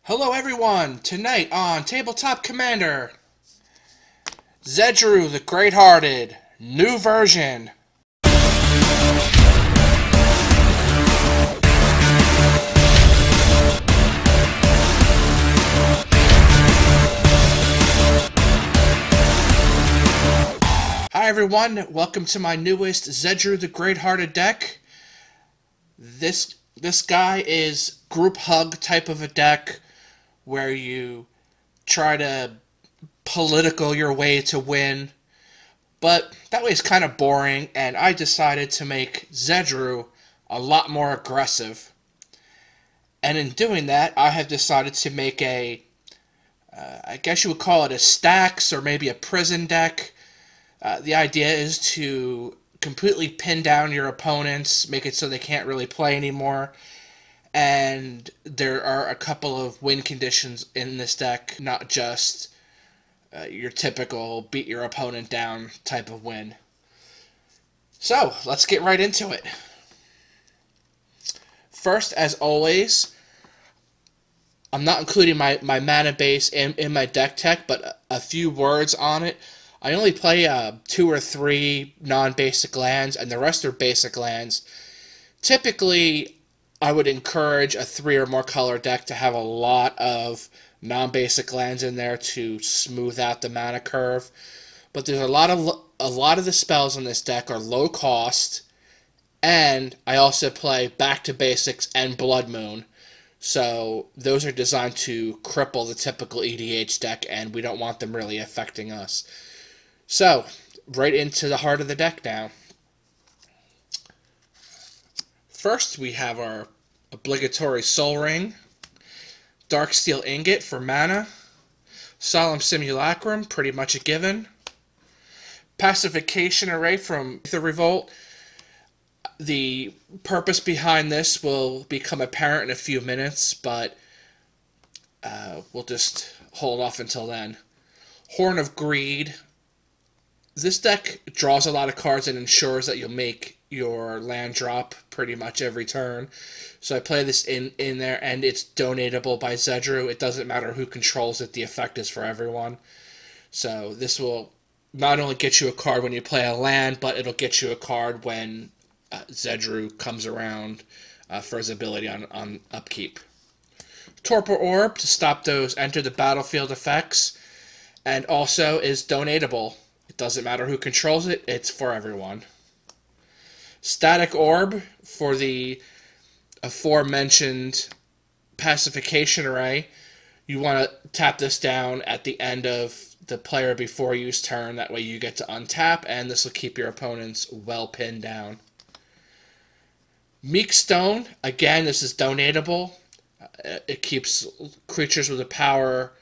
Hello everyone! Tonight on Tabletop Commander, Zedruu the Great-Hearted, new version. Hi everyone, welcome to my newest Zedruu the Great-Hearted deck. This guy is group hug type of a deck where you try to political your way to win, but that way is kind of boring, and I decided to make Zedruu a lot more aggressive. And in doing that, I have decided to make I guess you would call it a stacks or maybe a prison deck. The idea is to completely pin down your opponents, make it so they can't really play anymore. And there are a couple of win conditions in this deck, not just your typical beat your opponent down type of win. So, let's get right into it. First, as always, I'm not including my mana base in my deck tech, but a few words on it. I only play 2 or 3 non-basic lands, and the rest are basic lands. Typically, I would encourage a 3 or more color deck to have a lot of non-basic lands in there to smooth out the mana curve. But there's a lot of the spells in this deck are low cost, and I also play Back to Basics and Blood Moon. So those are designed to cripple the typical EDH deck, and we don't want them really affecting us. So, right into the heart of the deck now. First, we have our obligatory Soul Ring, Darksteel Ingot for mana, Solemn Simulacrum, pretty much a given, Pacification Array from the Revolt. The purpose behind this will become apparent in a few minutes, but we'll just hold off until then. Horn of Greed. This deck draws a lot of cards and ensures that you'll make your land drop pretty much every turn. So I play this in there, and it's donatable by Zedruu. It doesn't matter who controls it, the effect is for everyone. So this will not only get you a card when you play a land, but it'll get you a card when Zedruu comes around for his ability on upkeep. Torpor Orb to stop those enter the battlefield effects, and also is donatable. It doesn't matter who controls it, it's for everyone. Static Orb for the aforementioned Pacification Array. You want to tap this down at the end of the player before use turn. That way you get to untap, and this will keep your opponents well pinned down. Meek Stone, again, this is donatable. It keeps creatures with a power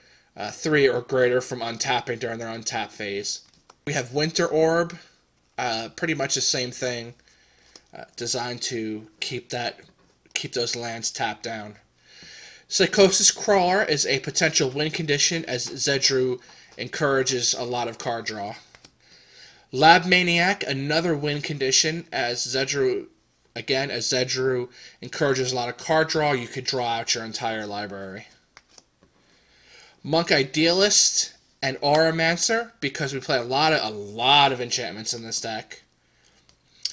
3 or greater from untapping during their untap phase. We have Winter Orb, pretty much the same thing, designed to keep those lands tapped down. Psychosis Crawler is a potential win condition, as Zedruu encourages a lot of card draw. Lab Maniac, another win condition, as Zedruu encourages a lot of card draw. You could draw out your entire library. Monk Idealist and Auramancer, because we play a lot of enchantments in this deck.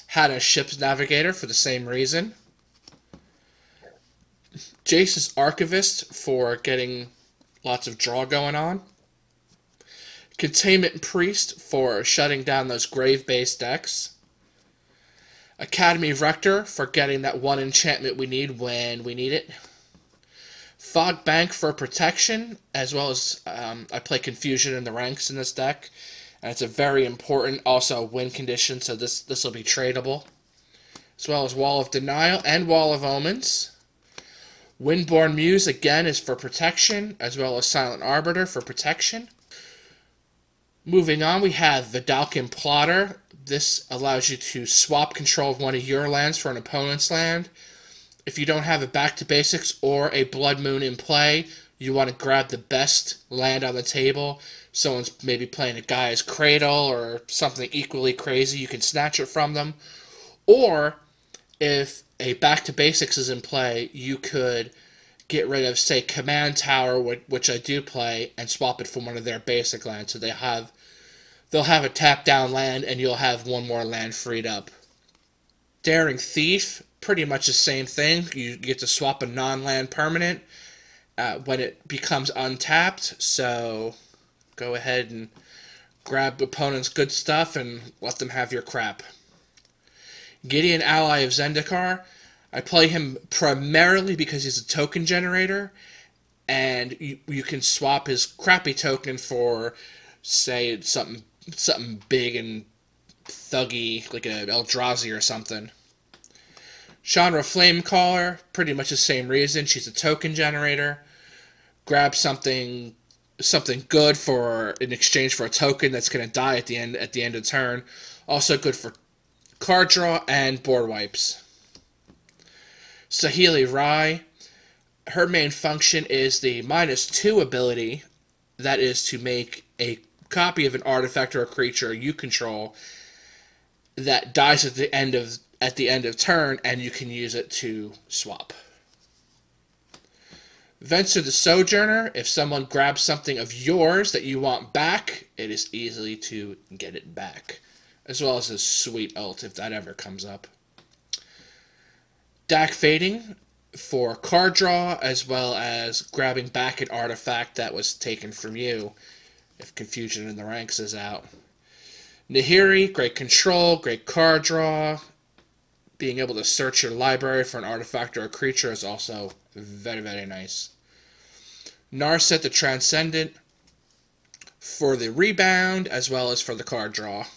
Had a Ship's Navigator for the same reason. Jace's Archivist for getting lots of draw going on. Containment Priest for shutting down those grave-based decks. Academy Rector for getting that one enchantment we need when we need it. Fog Bank for protection, as well as I play Confusion in the ranks in this deck, and it's a very important also win condition, so this will be tradable. As well as Wall of Denial and Wall of Omens. Windborn Muse, again, is for protection, as well as Silent Arbiter for protection. Moving on, we have Vidalcan Plotter. This allows you to swap control of one of your lands for an opponent's land. If you don't have a Back to Basics or a Blood Moon in play, you want to grab the best land on the table. Someone's maybe playing a Gaia's Cradle or something equally crazy, you can snatch it from them. Or, if a Back to Basics is in play, you could get rid of, say, Command Tower, which I do play, and swap it for one of their basic lands. So they'll have a tap down land, and you'll have one more land freed up. Daring Thief, pretty much the same thing. You get to swap a non-land permanent when it becomes untapped. So go ahead and grab opponent's good stuff and let them have your crap. Gideon, Ally of Zendikar. I play him primarily because he's a token generator, and you can swap his crappy token for, say, something big and thuggy, like a Eldrazi or something. Chandra Flamecaller, pretty much the same reason. She's a token generator. Grab something good for in exchange for a token that's going to die at the end of turn. Also good for card draw and board wipes. Saheeli Rai, her main function is the -2 ability, that is to make a copy of an artifact or a creature you control that dies at the end of turn, and you can use it to swap. Venser the Sojourner, if someone grabs something of yours that you want back, it is easy to get it back, as well as a sweet ult if that ever comes up. Dak Fading for card draw, as well as grabbing back an artifact that was taken from you if Confusion in the Ranks is out. Nahiri, great control, great card draw. Being able to search your library for an artifact or a creature is also very, very nice. Narset the Transcendent for the rebound, as well as for the card draw.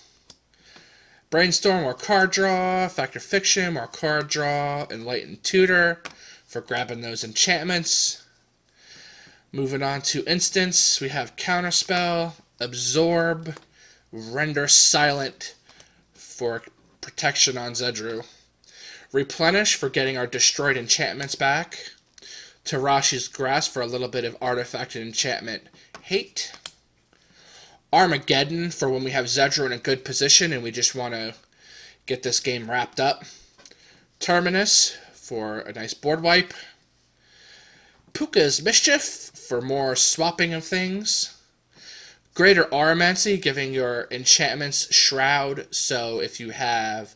Brainstorm, more card draw. Fact or Fiction, more card draw. Enlightened Tutor for grabbing those enchantments. Moving on to Instants, we have Counterspell, Absorb, Render Silent for protection on Zedruu. Replenish for getting our destroyed enchantments back. Tarashi's Grasp for a little bit of artifact and enchantment hate. Armageddon for when we have Zedruu in a good position and we just want to get this game wrapped up. Terminus for a nice board wipe. Puka's Mischief for more swapping of things. Greater Aromancy, giving your enchantments Shroud, so if you have,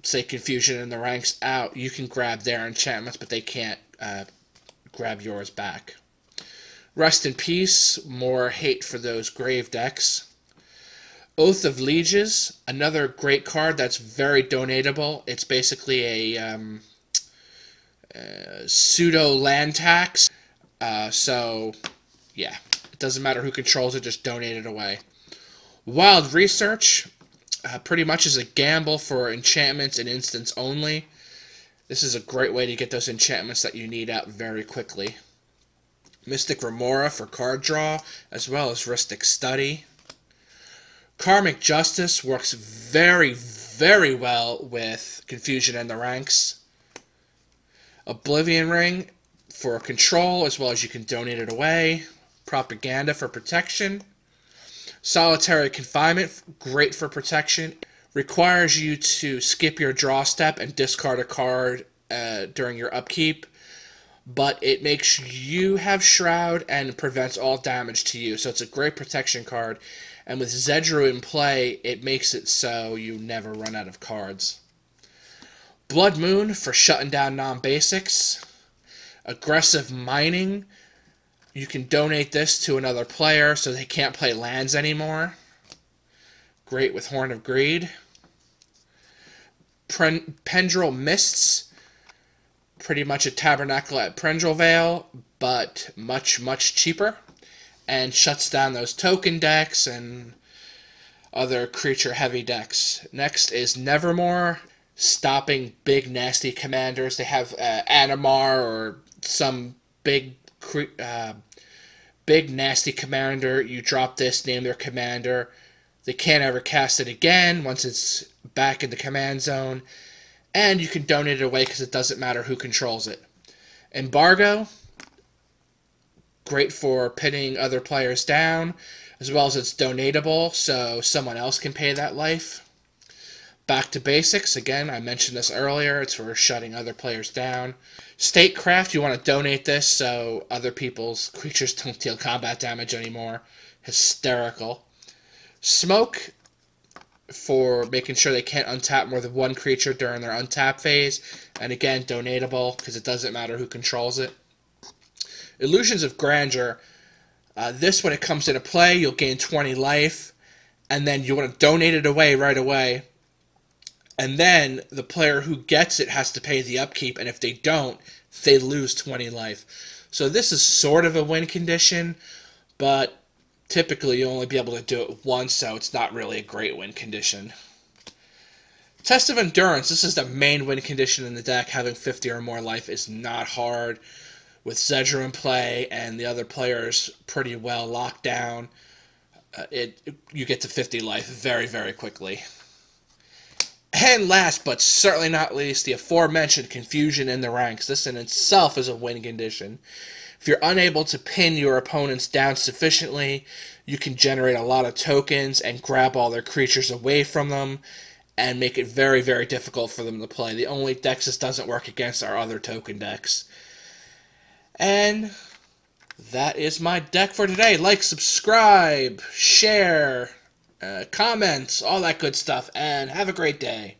say, Confusion in the Ranks out, you can grab their enchantments, but they can't grab yours back. Rest in Peace, more hate for those Grave decks. Oath of Lieges, another great card that's very donatable. It's basically a pseudo land tax. So, yeah, it doesn't matter who controls it, just donate it away. Wild Research, pretty much is a gamble for enchantments and instants only. This is a great way to get those enchantments that you need out very quickly. Mystic Remora for card draw, as well as Rhystic Study. Karmic Justice works very, very well with Confusion in the Ranks. Oblivion Ring for control, as well as you can donate it away. Propaganda for protection. Solitary Confinement, great for protection. Requires you to skip your draw step and discard a card during your upkeep, but it makes you have Shroud and prevents all damage to you, so it's a great protection card. And with Zedruu in play, it makes it so you never run out of cards. Blood Moon for shutting down non-basics. Aggressive Mining. You can donate this to another player so they can't play lands anymore. Great with Horn of Greed. Pendril Mists. Pretty much a Tabernacle at Pendril Vale, but much, much cheaper. And shuts down those token decks and other creature-heavy decks. Next is Nevermore, stopping big, nasty commanders. They have Animar or some big, nasty commander. You drop this, name their commander. They can't ever cast it again once it's back in the command zone. And you can donate it away because it doesn't matter who controls it. Embargo, great for pinning other players down, as well as it's donatable, so someone else can pay that life. Back to basics. Again, I mentioned this earlier. It's for shutting other players down. Statecraft, you want to donate this so other people's creatures don't deal combat damage anymore. Hysterical. Smoke, for making sure they can't untap more than one creature during their untap phase. And again, donatable, because it doesn't matter who controls it. Illusions of Grandeur. This, when it comes into play, you'll gain 20 life, and then you want to donate it away right away. And then the player who gets it has to pay the upkeep, and if they don't, they lose 20 life. So this is sort of a win condition, but typically you'll only be able to do it once, so it's not really a great win condition. Test of Endurance. This is the main win condition in the deck. Having 50 or more life is not hard. With Zedruu in play and the other players pretty well locked down, you get to 50 life very, very quickly. And last, but certainly not least, the aforementioned Confusion in the Ranks. This in itself is a win condition. If you're unable to pin your opponents down sufficiently, you can generate a lot of tokens and grab all their creatures away from them and make it very, very difficult for them to play. The only decks this doesn't work against are other token decks. And that is my deck for today. Like, subscribe, share, comments, all that good stuff, and have a great day.